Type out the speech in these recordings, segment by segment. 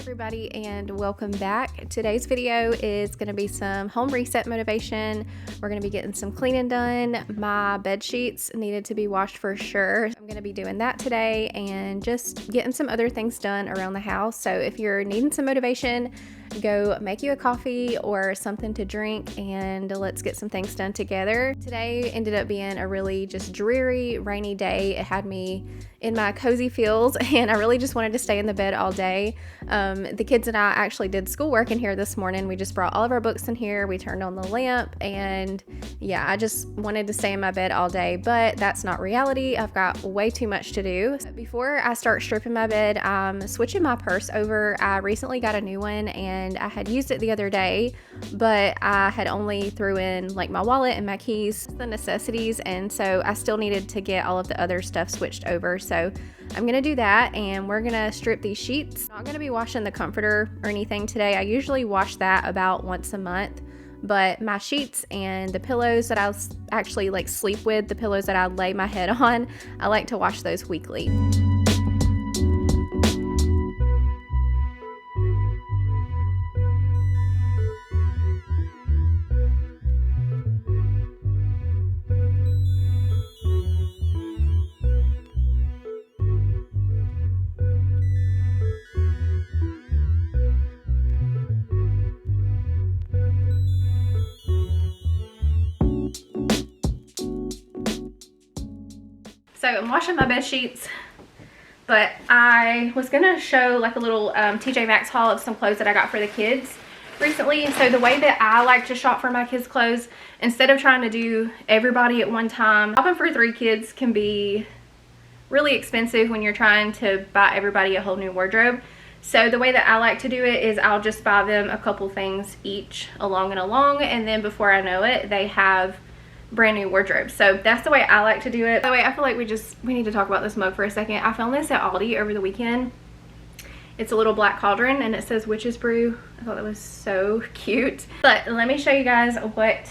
Everybody, and welcome back. Today's video is going to be some home reset motivation. We're going to be getting some cleaning done. My bed sheets needed to be washed for sure. I'm going to be doing that today and just getting some other things done around the house. So if you're needing some motivation, go make you a coffee or something to drink and let's get some things done together. Today ended up being a really just dreary, rainy day. It had me in my cozy feels and I really just wanted to stay in the bed all day. The kids and I actually did schoolwork in here this morning. We just brought all of our books in here. We turned on the lamp and yeah, I just wanted to stay in my bed all day, but that's not reality. I've got way too much to do. Before I start stripping my bed, I'm switching my purse over. I recently got a new one and I had used it the other day, but I had only threw in like my wallet and my keys, the necessities, and so I still needed to get all of the other stuff switched over. So I'm gonna do that and we're gonna strip these sheets. I'm not gonna be washing the comforter or anything today. I usually wash that about once a month, but my sheets and the pillows that I actually like sleep with, the pillows that I lay my head on, I like to wash those weekly. So I'm washing my bed sheets, but I was gonna show like a little TJ Maxx haul of some clothes that I got for the kids recently. So the way that I like to shop for my kids' clothes, instead of trying to do everybody at one time, shopping for 3 kids can be really expensive when you're trying to buy everybody a whole new wardrobe. So the way that I like to do it is I'll just buy them a couple things each along, and then before I know it, they have brand new wardrobe. So that's the way I like to do it. By the way, I feel like we need to talk about this mug for a second. I found this at Aldi over the weekend. It's a little black cauldron and it says witch's brew. I thought that was so cute. But let me show you guys what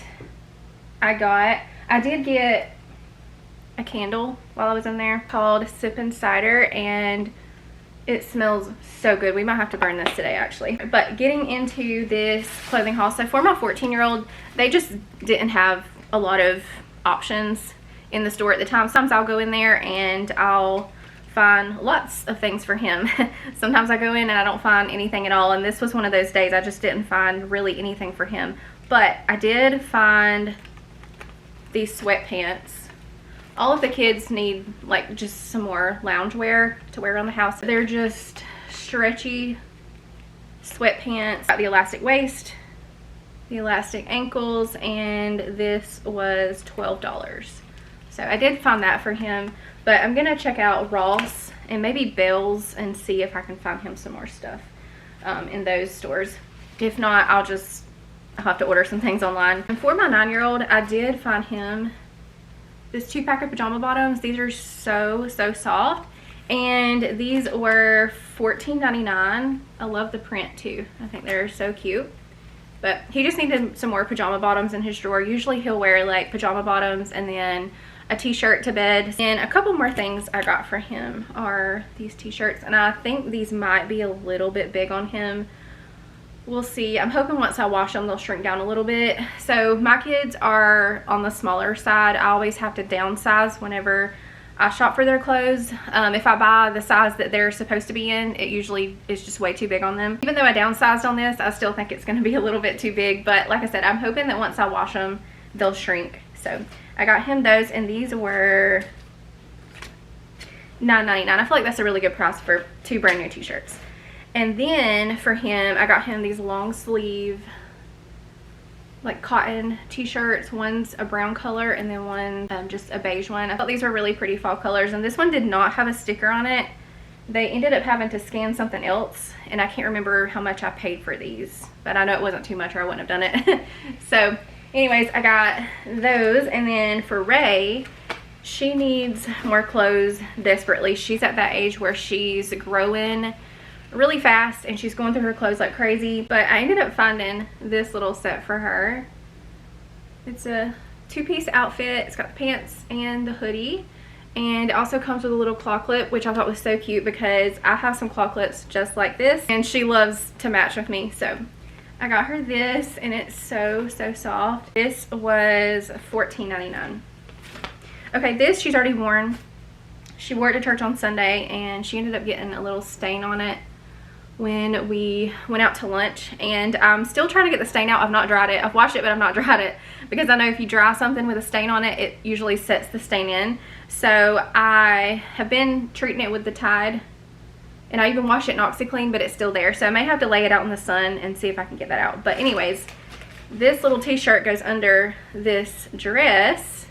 I got. I did get a candle while I was in there called Sippin' Cider and it smells so good. We might have to burn this today actually. But getting into this clothing haul, so for my 14-year-old, they just didn't have a lot of options in the store at the time. Sometimes I'll go in there and I'll find lots of things for him. Sometimes I go in and I don't find anything at all, and this was one of those days I just didn't find really anything for him. But I did find these sweatpants. All of the kids need like just some more loungewear to wear around the house. They're just stretchy sweatpants. Got the elastic waist, the elastic ankles, and this was $12. So I did find that for him, but I'm gonna check out Ross and maybe Bell's and see if I can find him some more stuff in those stores. If not, I'll have to order some things online. And for my 9-year-old, I did find him this 2-pack of pajama bottoms. These are so soft, and these were $14.99. I love the print too. I think they're so cute. But he just needed some more pajama bottoms in his drawer. Usually he'll wear like pajama bottoms and then a t-shirt to bed. And a couple more things I got for him are these t-shirts. And I think these might be a little bit big on him. We'll see. I'm hoping once I wash them, they'll shrink down a little bit. So my kids are on the smaller side. I always have to downsize whenever I shop for their clothes. If I buy the size that they're supposed to be in, it usually is just way too big on them. Even though I downsized on this, I still think it's going to be a little bit too big. But like I said, I'm hoping that once I wash them, they'll shrink. So I got him those, and these were $9.99. I feel like that's a really good price for 2 brand new t-shirts. And then for him, I got him these long sleeve like cotton t-shirts. One's a brown color and then one just a beige one. I thought these were really pretty fall colors, and this one did not have a sticker on it. They ended up having to scan something else, and I can't remember how much I paid for these, but I know it wasn't too much or I wouldn't have done it. So anyways, I got those. And then for Ray, she needs more clothes desperately. She's at that age where she's growing really fast and she's going through her clothes like crazy. But I ended up finding this little set for her. It's a 2-piece outfit. It's got the pants and the hoodie, And it also comes with a little claw clip, which I thought was so cute because I have some claw clips just like this and she loves to match with me. So I got her this and it's so soft. This was $14.99. Okay, this she's already worn. She wore it to church on Sunday and she ended up getting a little stain on it when we went out to lunch, and I'm still trying to get the stain out. I've not dried it. I've washed it, but I've not dried it because I know if you dry something with a stain on it, it usually sets the stain in. So I have been treating it with the Tide, and I even washed it in OxyClean, but it's still there. So I may have to lay it out in the sun and see if I can get that out. But anyways, this little t-shirt goes under this dress,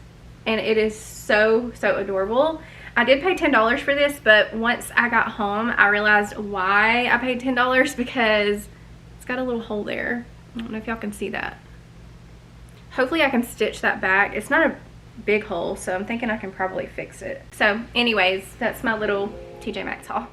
and it is so adorable. I did pay $10 for this, but once I got home, I realized why I paid $10 because it's got a little hole there. I don't know if y'all can see that. Hopefully I can stitch that back. It's not a big hole, so I'm thinking I can probably fix it. So anyways, that's my little TJ Maxx haul.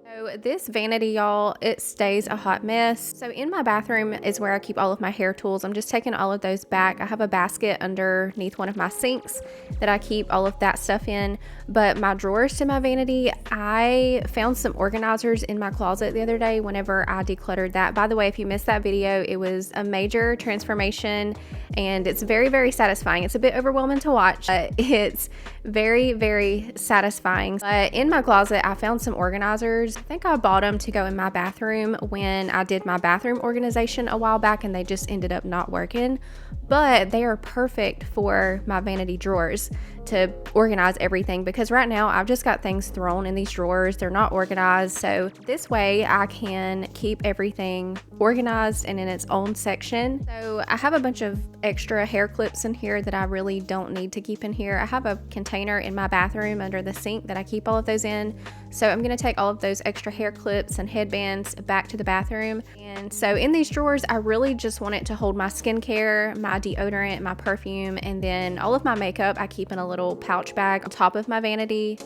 So this vanity, y'all, it stays a hot mess. So in my bathroom is where I keep all of my hair tools. I'm just taking all of those back. I have a basket underneath one of my sinks that I keep all of that stuff in. But my drawers to my vanity, I found some organizers in my closet the other day whenever I decluttered that. By the way, if you missed that video, it was a major transformation and it's very satisfying. It's a bit overwhelming to watch, but it's very satisfying. But in my closet, I found some organizers. I think I bought them to go in my bathroom when I did my bathroom organization a while back, and they just ended up not working. But they are perfect for my vanity drawers to organize everything, because right now I've just got things thrown in these drawers. They're not organized. So this way I can keep everything organized and in its own section. So I have a bunch of extra hair clips in here that I really don't need to keep in here. I have a container in my bathroom under the sink that I keep all of those in. So I'm going to take all of those extra hair clips and headbands back to the bathroom. And so in these drawers, I really just want it to hold my skincare, my deodorant, my perfume, and then all of my makeup I keep in a little pouch bag on top of my vanity.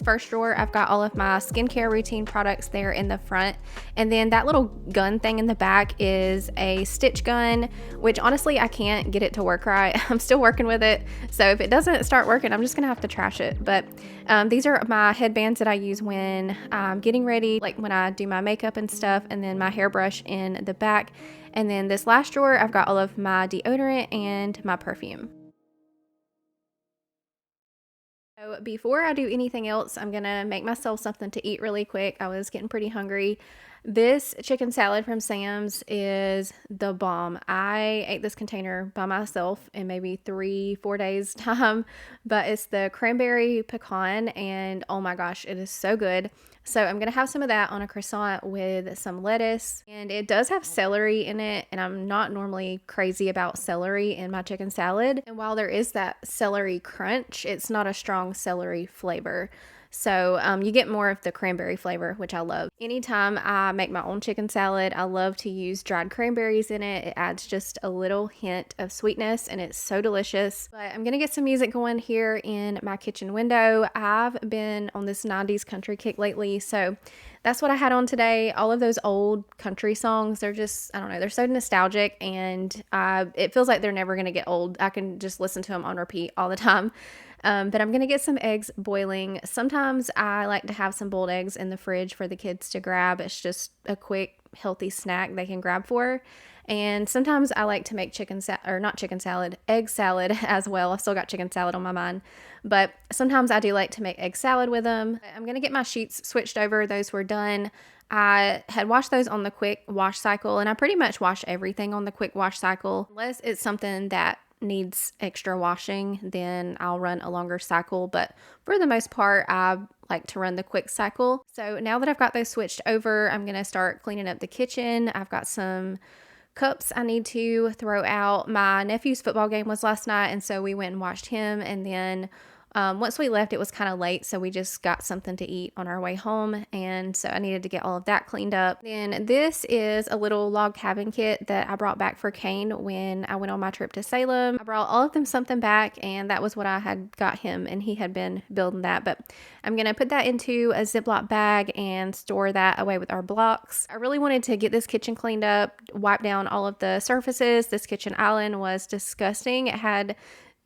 First drawer, I've got all of my skincare routine products there in the front, and then that little gun thing in the back is a stitch gun, which honestly I can't get it to work right. I'm still working with it, so if it doesn't start working, I'm just gonna have to trash it. But these are my headbands that I use when I'm getting ready, like when I do my makeup and stuff, and then my hairbrush in the back. And then this last drawer, I've got all of my deodorant and my perfume. So before I do anything else, I'm gonna make myself something to eat really quick. I was getting pretty hungry. This chicken salad from Sam's is the bomb. I ate this container by myself in maybe 3-4 days time, but it's the cranberry pecan, and oh my gosh, it is so good. So I'm gonna have some of that on a croissant with some lettuce, and it does have celery in it, and I'm not normally crazy about celery in my chicken salad. And while there is that celery crunch, it's not a strong celery flavor. So you get more of the cranberry flavor, which I love. Anytime I make my own chicken salad, I love to use dried cranberries in it. It adds just a little hint of sweetness, and it's so delicious. But I'm gonna get some music going here in my kitchen window. I've been on this 90s country kick lately, so that's what I had on today. All of those old country songs, they're just, I don't know, they're so nostalgic, and it feels like they're never gonna get old. I can just listen to them on repeat all the time. But I'm gonna get some eggs boiling. Sometimes I like to have some boiled eggs in the fridge for the kids to grab. It's just a quick, healthy snack they can grab for. And sometimes I like to make egg salad as well. I've still got chicken salad on my mind. But sometimes I do like to make egg salad with them. I'm gonna get my sheets switched over. Those were done. I had washed those on the quick wash cycle, and I pretty much wash everything on the quick wash cycle. Unless it's something that needs extra washing, then I'll run a longer cycle, but for the most part I like to run the quick cycle. So now that I've got those switched over, I'm gonna start cleaning up the kitchen. I've got some Cups I need to throw out. My nephew's football game was last night, and so we went and watched him, and then once we left, it was kind of late, so we just got something to eat on our way home, and so I needed to get all of that cleaned up. Then this is a little log cabin kit that I brought back for Kane when I went on my trip to Salem. I brought all of them something back, and that was what I had got him, and he had been building that, but I'm going to put that into a Ziploc bag and store that away with our blocks. I really wanted to get this kitchen cleaned up, wipe down all of the surfaces. This kitchen island was disgusting. It had,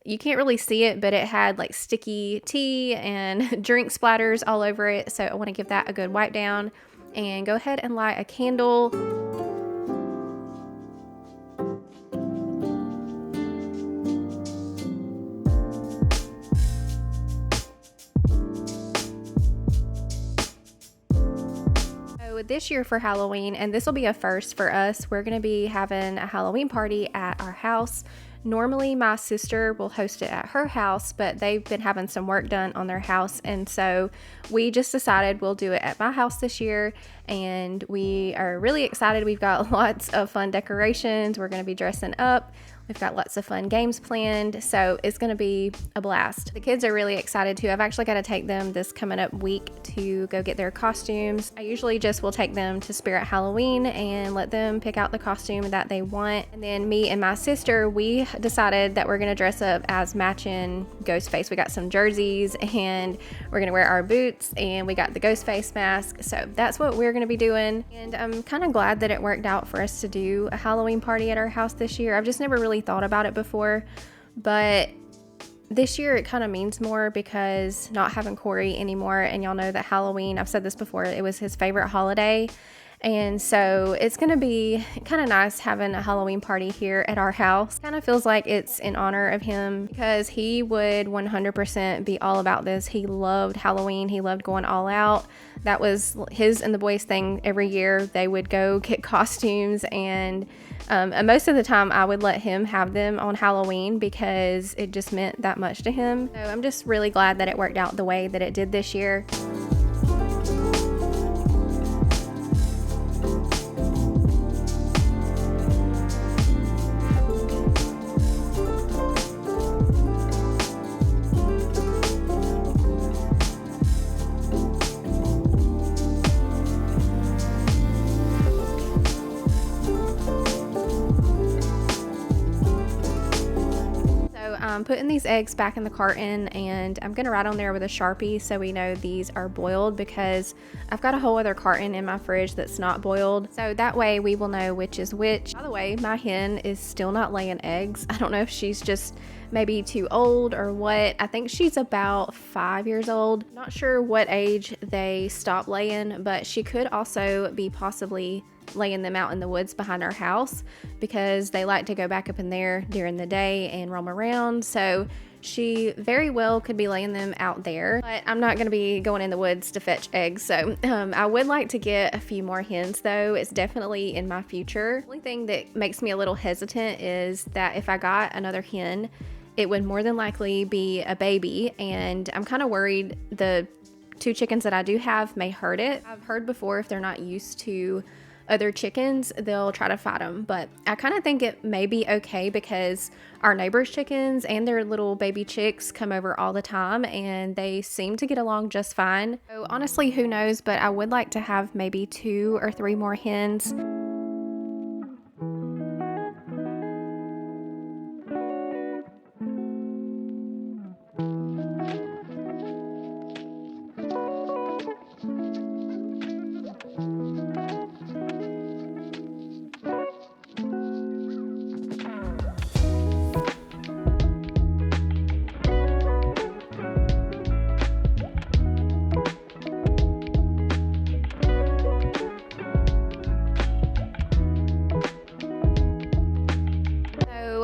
you can't really see it, but it had like sticky tea and drink splatters all over it. So I want to give that a good wipe down and go ahead and light a candle. So this year for Halloween, and this will be a first for us, we're going to be having a Halloween party at our house. Normally my sister will host it at her house, but they've been having some work done on their house, and so we just decided we'll do it at my house this year, and we are really excited. We've got lots of fun decorations. We're going to be dressing up. We've got lots of fun games planned, so it's going to be a blast. The kids are really excited too. I've actually got to take them this coming up week to go get their costumes. I usually just will take them to Spirit Halloween and let them pick out the costume that they want. And then me and my sister, we decided that we're going to dress up as matching Ghostface. We got some jerseys and we're going to wear our boots, and we got the Ghostface mask. So that's what we're going to be doing. And I'm kind of glad that it worked out for us to do a Halloween party at our house this year. I've just never really thought about it before, but this year it kind of means more because not having Corey anymore, and y'all know that Halloween, I've said this before, it was his favorite holiday, and so it's gonna be kind of nice having a Halloween party here at our house. Kind of feels like it's in honor of him because he would 100% be all about this. He loved Halloween. He loved going all out. That was his and the boys' thing every year. They would go get costumes, and most of the time I would let him have them on Halloween because it just meant that much to him. So I'm just really glad that it worked out the way that it did this year. I'm putting these eggs back in the carton, and I'm gonna write on there with a Sharpie so we know these are boiled, because I've got a whole other carton in my fridge that's not boiled, so that way we will know which is which. By the way, my hen is still not laying eggs. I don't know if she's just maybe too old or what. I think she's about 5 years old. Not sure what age they stop laying, but she could also be possibly laying them out in the woods behind our house because they like to go back up in there during the day and roam around. So she very well could be laying them out there, but I'm not going to be going in the woods to fetch eggs. So I would like to get a few more hens though. It's definitely in my future. The only thing that makes me a little hesitant is that if I got another hen, it would more than likely be a baby, and I'm kind of worried the 2 chickens that I do have may hurt it. I've heard before if they're not used to other chickens, they'll try to fight them, but I kind of think it may be okay because our neighbors' chickens and their little baby chicks come over all the time and they seem to get along just fine. So honestly, who knows, but I would like to have maybe 2 or 3 more hens.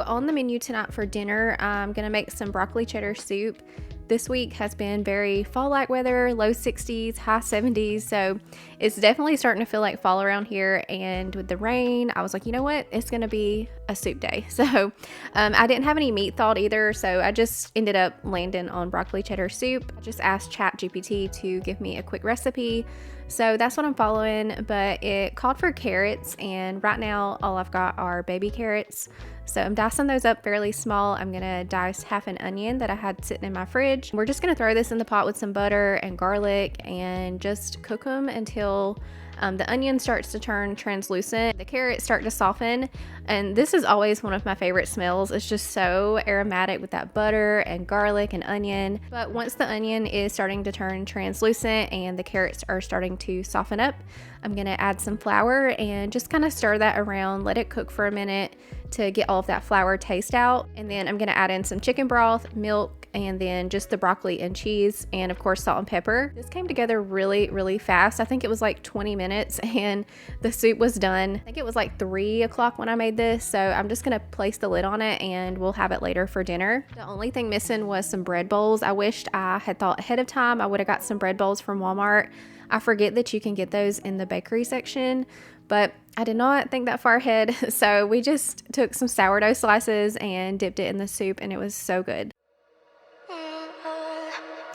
On the menu tonight for dinner, I'm gonna make some broccoli cheddar soup. This week has been very fall-like weather, low 60s, high 70s, so it's definitely starting to feel like fall around here. And with the rain, I was like, you know what? It's gonna be a soup day. So I didn't have any meat thawed either, so I just ended up landing on broccoli cheddar soup. I just asked ChatGPT to give me a quick recipe, so that's what I'm following. But it called for carrots, and right now all I've got are baby carrots. So I'm dicing those up fairly small. I'm gonna dice half an onion that I had sitting in my fridge. We're just gonna throw this in the pot with some butter and garlic and just cook them until the onion starts to turn translucent, the carrots start to soften, and this is always one of my favorite smells. It's just so aromatic with that butter and garlic and onion. But once the onion is starting to turn translucent and the carrots are starting to soften up, I'm gonna add some flour and just kind of stir that around, let it cook for a minute to get all of that flour taste out. And then I'm gonna add in some chicken broth, milk, and then just the broccoli and cheese, and of course salt and pepper. This came together really fast. I think it was like 20 minutes and the soup was done. I think it was like 3 o'clock when I made this, so I'm just gonna place the lid on it and we'll have it later for dinner. The only thing missing was some bread bowls. I wished I had thought ahead of time. I would have got some bread bowls from Walmart. I forget that you can get those in the bakery section, but I did not think that far ahead, so we just took some sourdough slices and dipped it in the soup, and it was so good.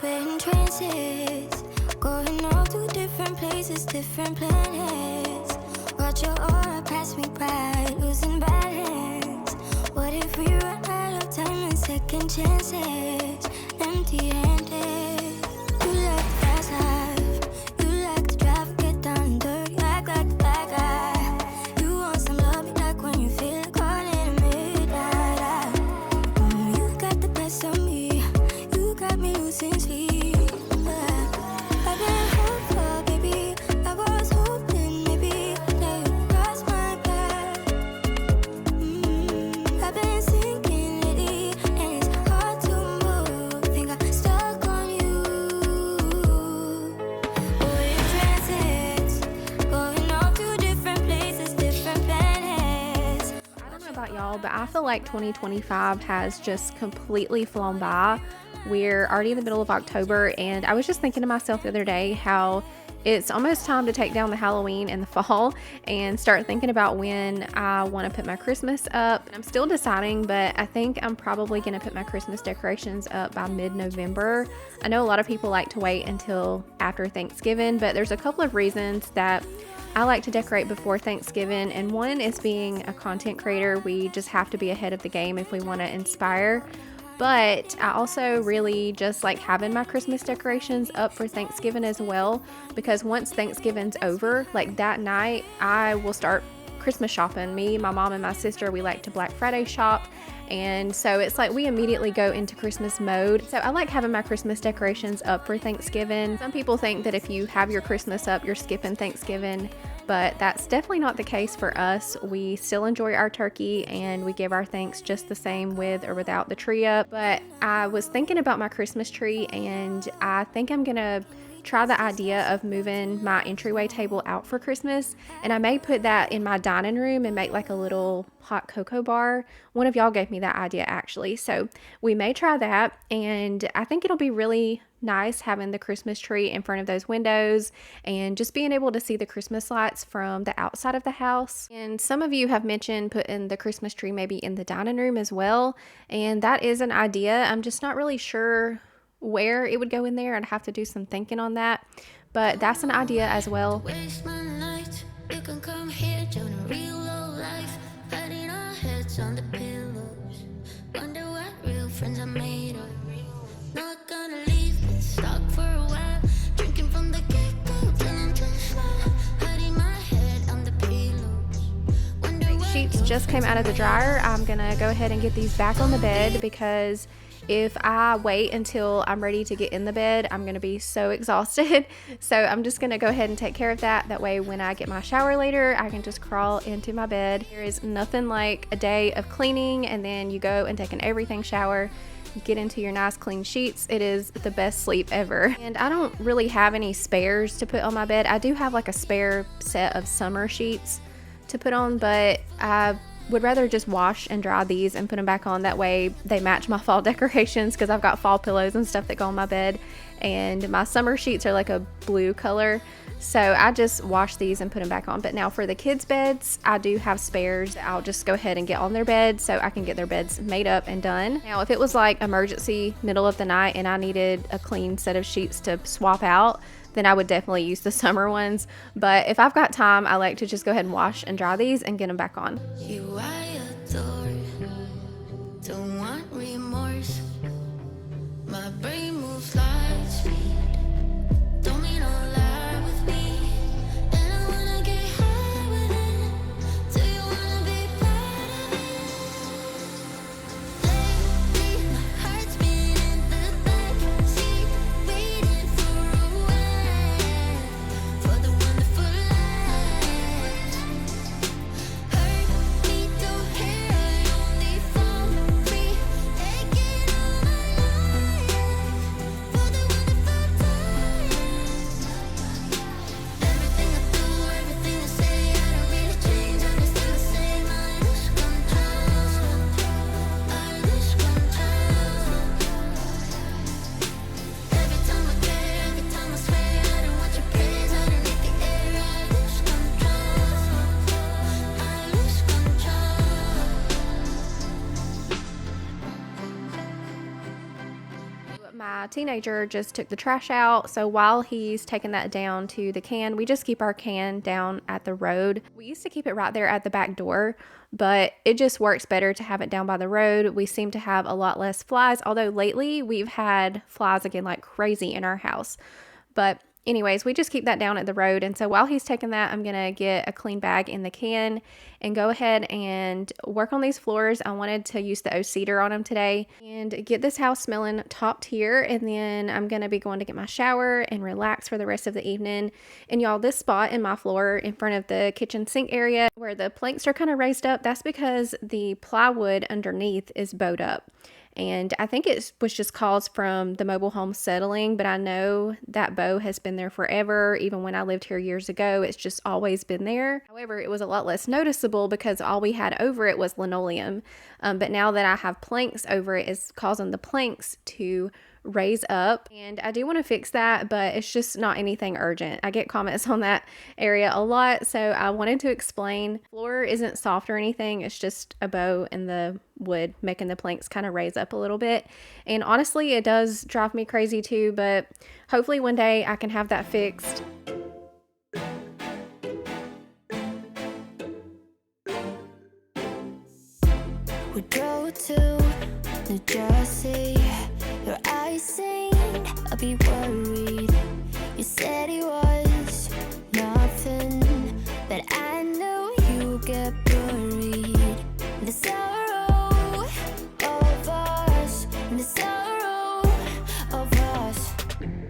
We're in trances, going off to different places, different planets. Watch your aura pass me by, losing balance. What if we run out of time and second chances? Empty-handed. You like the fast life, you like the drive, get down and dirty, act like the bad guy. You want some love, like when you feel it caught in midnight. You got the best of me, you got me losing sleep. I've been hopeful, baby. I was hoping maybe that you cross my path. I've been sinking lately, and it's hard to move. Think I'm stuck on you. We're in trances, going off to different places, different planets. I don't know about y'all, but I feel like 2025 has just completely flown by. We're already in the middle of October, and I was just thinking to myself the other day how it's almost time to take down the Halloween and the fall and start thinking about when I want to put my Christmas up. I'm still deciding, but I think I'm probably going to put my Christmas decorations up by mid-November. I know a lot of people like to wait until after Thanksgiving, but there's a couple of reasons that I like to decorate before Thanksgiving, and one is being a content creator. We just have to be ahead of the game if we want to inspire. But I also really just like having my Christmas decorations up for Thanksgiving as well, because once Thanksgiving's over, like that night, I will start Christmas shopping. Me, my mom, and my sister, we like to Black Friday shop, and so it's like we immediately go into Christmas mode. So I like having my Christmas decorations up for Thanksgiving. Some people think that if you have your Christmas up, you're skipping Thanksgiving, but that's definitely not the case for us. We still enjoy our turkey and we give our thanks just the same with or without the tree up. But I was thinking about my Christmas tree, and I think I'm gonna try the idea of moving my entryway table out for Christmas, and I may put that in my dining room and make like a little hot cocoa bar. One of y'all gave me that idea actually, so we may try that, and I think it'll be really nice having the Christmas tree in front of those windows and just being able to see the Christmas lights from the outside of the house. And some of you have mentioned putting the Christmas tree maybe in the dining room as well, and that is an idea. I'm just not really sure where it would go in there. I'd have to do some thinking on that, but that's an idea as well. Waste my night, you can come here, join a real low life, hiding our heads on the pillows. Wonder what real friends are made of. Not gonna leave, been stuck for a while, drinking from the get-go till I'm too slow, hiding my head on the pillows. Wonder what Sheets just came out of the dryer. I'm gonna go ahead and get these back on the bed, because if I wait until I'm ready to get in the bed, I'm going to be so exhausted. So I'm just going to go ahead and take care of that. That way when I get my shower later, I can just crawl into my bed. There is nothing like a day of cleaning and then you go and take an everything shower, get into your nice clean sheets. It is the best sleep ever. And I don't really have any spares to put on my bed. I do have like a spare set of summer sheets to put on, but I would rather just wash and dry these and put them back on. That way they match my fall decorations, because I've got fall pillows and stuff that go on my bed, and my summer sheets are like a blue color, So I just wash these and put them back on. But now for the kids' beds, I do have spares. I'll just go ahead and get on their bed so I can get their beds made up and done. Now, if it was like emergency middle of the night and I needed a clean set of sheets to swap out, then I would definitely use the summer ones. But if I've got time, I like to just go ahead and wash and dry these and get them back on. You I adore, don't want remorse. My brain moves light speed, don't mean a lot with me. And I wanna get high with it. Do you wanna be part of it? Lately, my heart's been in the backseat, waiting for a way, for the wonderful light. Hurt me, don't care, I only fall free, aching all my life, for the wonderful time. Everything I do, everything I say, I don't really change, I'm just still the same. I lose control, I lose control. Every time I care, every time I swear, I don't want your praise underneath the air. I lose control, I lose control. My teenager just took the trash out, so while he's taking that down to the can, we just keep our can down at the road. We used to keep it right there at the back door, but it just works better to have it down by the road. We seem to have a lot less flies, although lately we've had flies again like crazy in our house. But anyways, we just keep that down at the road. And so while he's taking that, I'm going to get a clean bag in the can and go ahead and work on these floors. I wanted to use the O-Cedar on them today and get this house smelling top tier. And then I'm going to be going to get my shower and relax for the rest of the evening. And y'all, this spot in my floor in front of the kitchen sink area where the planks are kind of raised up, that's because the plywood underneath is bowed up. And I think it was just caused from the mobile home settling, but I know that bow has been there forever. Even when I lived here years ago, it's just always been there. However, it was a lot less noticeable because all we had over it was linoleum. But now that I have planks over it, it's causing the planks to raise up, and I do want to fix that, but it's just not anything urgent. I get comments on that area a lot, so I wanted to explain. Floor isn't soft or anything, it's just a bow and the wood making the planks kind of raise up a little bit. And honestly, it does drive me crazy too, but hopefully one day I can have that fixed. We drove to New Jersey. Your eyes saying I'll be worried. You said it was nothing, but I know you get buried. The sorrow of us, the sorrow of us.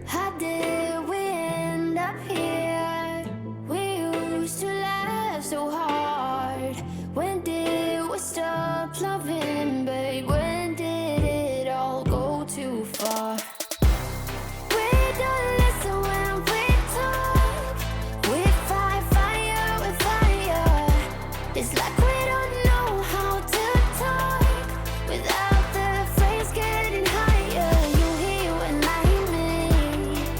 How did we end up here? We used to laugh so hard. When did we stop loving, babe? When did it all go too far? We don't listen when we talk. We fight fire with fire. It's like we don't know how to talk without the phrase getting higher. You hear when I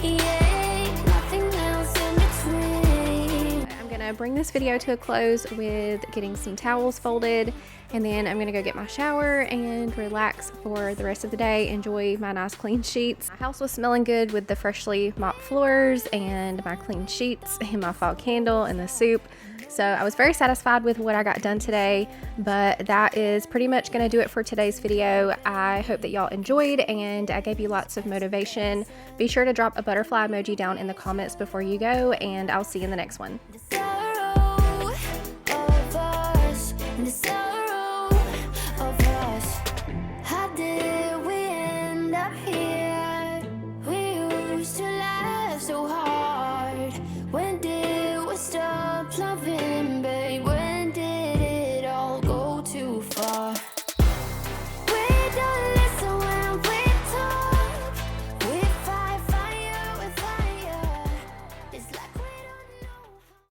me, yeah, nothing else in between. I'm gonna bring this video to a close with getting some towels folded, and then I'm gonna go get my shower and relax for the rest of the day, enjoy my nice clean sheets. My house was smelling good with the freshly mopped floors and my clean sheets and my fall candle and the soup. So I was very satisfied with what I got done today, but that is pretty much going to do it for today's video. I hope that y'all enjoyed and I gave you lots of motivation. Be sure to drop a butterfly emoji down in the comments before you go, and I'll see you in the next one. The sorrow of us, the sorrow of us. How did we end up here? We used to laugh so hard. When did we stop loving, babe?